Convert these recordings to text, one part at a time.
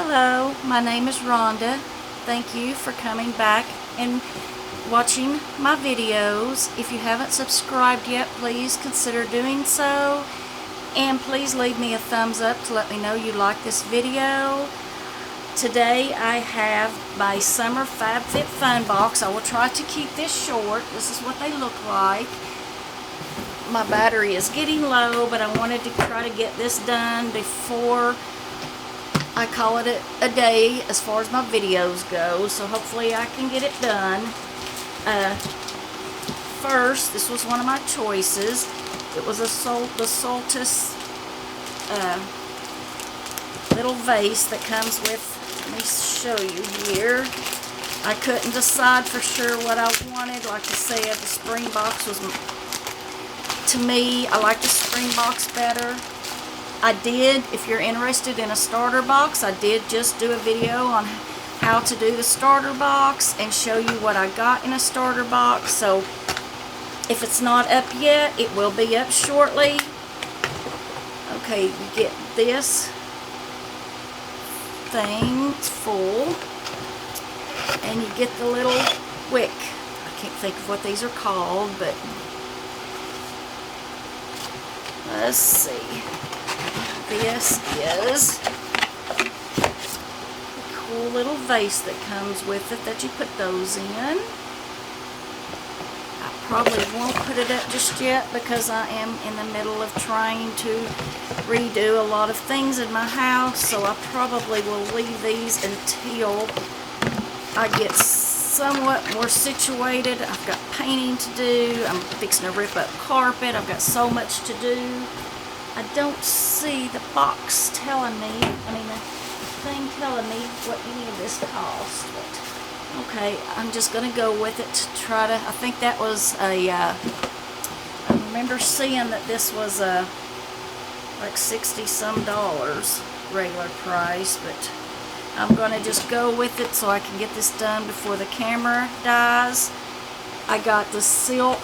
Hello, my name is Rhonda. Thank you for coming back and watching my videos. If you haven't subscribed yet, please consider doing so. And please leave me a thumbs up to let me know you like this video. Today I have my summer FabFitFun box. I will try to keep this short. This is what they look like. My battery is getting low, but I wanted to try to get this done before I call it a day as far as my videos go, so hopefully I can get it done. First, this was one of my choices. It was the Solstice little vase that comes with, let me show you here. I couldn't decide for sure what I wanted. Like I said, the spring box was, to me, I like the spring box better. I did, if you're interested in a starter box, I did just do a video on how to do the starter box and show you what I got in a starter box. So if it's not up yet, it will be up shortly. Okay, you get this thing, it's full, and you get the little wick. I can't think of what these are called, but let's see. This is a cool little vase that comes with it that you put those in. I probably won't put it up just yet because I am in the middle of trying to redo a lot of things in my house, so I probably will leave these until I get somewhat more situated. I've got painting to do. I'm fixing to rip up carpet. I've got so much to do. I don't see the box telling me, the thing telling me what any of this costs. But, okay, I'm just going to go with it to try to, I think that was a, I remember seeing that this was like $60 some regular price, but I'm going to just go with it so I can get this done before the camera dies. I got the silk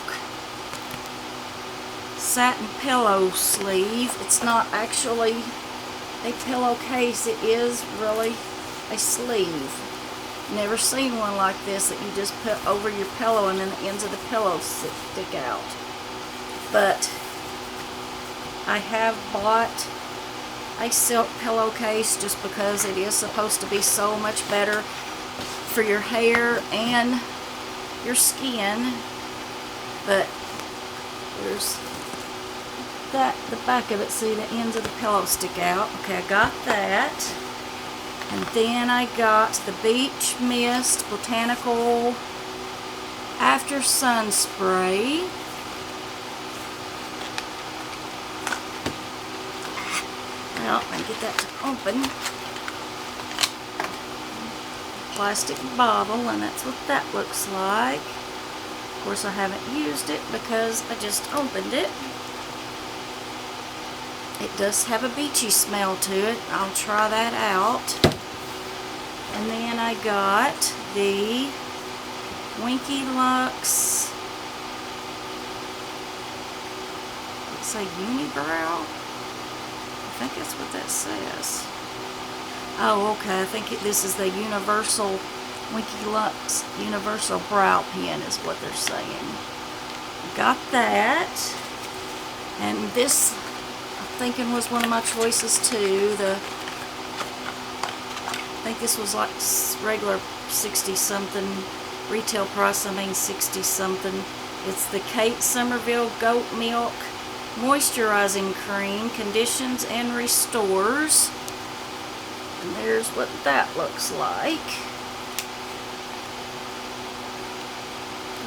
satin pillow sleeve. It's not actually a pillowcase, it is really a sleeve. Never seen one like this that you just put over your pillow and then the ends of the pillow stick out. But I have bought a silk pillowcase just because it is supposed to be so much better for your hair and your skin. But there's the back of it, see the ends of the pillow stick out. Okay, I got that. And then I got the Beach Mist Botanical After Sun Spray. Well, I get that to open. Plastic bottle, and that's what that looks like. Of course, I haven't used it because I just opened it. It does have a beachy smell to it. I'll try that out. And then I got the Winky Lux, it's a unibrow. I think that's what that says. Oh, okay. I think this is the Universal Winky Lux Universal Brow Pen is what they're saying. Got that. And this, thinking, was one of my choices too. I think this was like regular 60 something retail price, 60 something. It's the Kate Somerville Goat Milk Moisturizing Cream, conditions and restores. And there's what that looks like.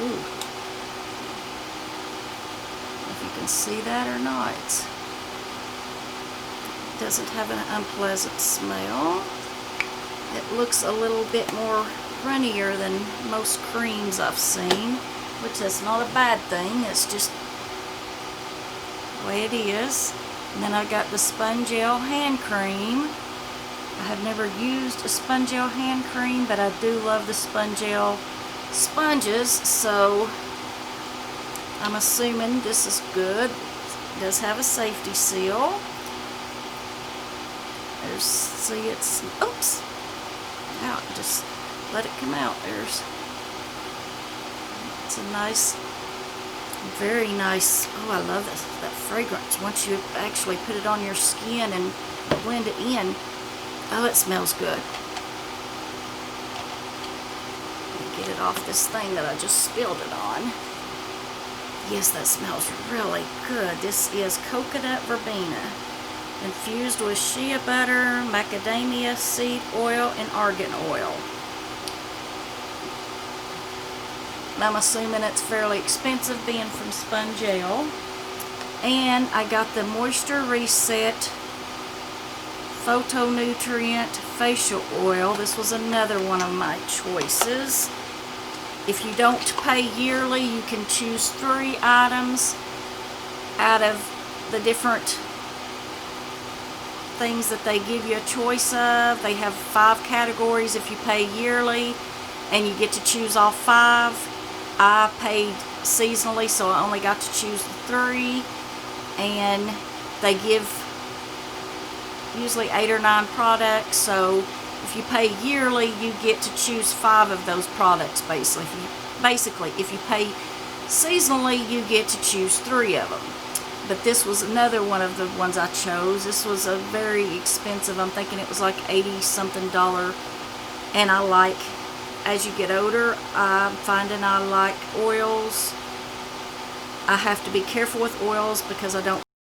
Ooh. If you can see that or not. Doesn't have an unpleasant smell. It looks a little bit more runnier than most creams I've seen, which is not a bad thing. It's just the way it is. And then I got the Spongel hand cream. I have never used a Spongel hand cream, but I do love the Spongel sponges, so I'm assuming this is good. It does have a safety seal. There's, see, it's, oops, out, just let it come out. There's, it's a nice, very nice, oh, I love that fragrance. Once you actually put it on your skin and blend it in, oh, it smells good. Get it off this thing that I just spilled it on. Yes, that smells really good. This is coconut verbena, infused with shea butter, macadamia seed oil, and argan oil. And I'm assuming it's fairly expensive being from Spongel. And I got the Moisture Reset Photonutrient Facial Oil. This was another one of my choices. If you don't pay yearly, you can choose 3 items out of the different things that they give you a choice of. They have 5 categories if you pay yearly, and you get to choose all 5. I paid seasonally, so I only got to choose the 3, and they give usually 8 or 9 products, so if you pay yearly, you get to choose 5 of those products, basically. If you pay seasonally, you get to choose 3 of them. But this was another one of the ones I chose. This was a very expensive, I'm thinking it was like $80-something. And I like, as you get older, I'm finding I like oils. I have to be careful with oils because I don't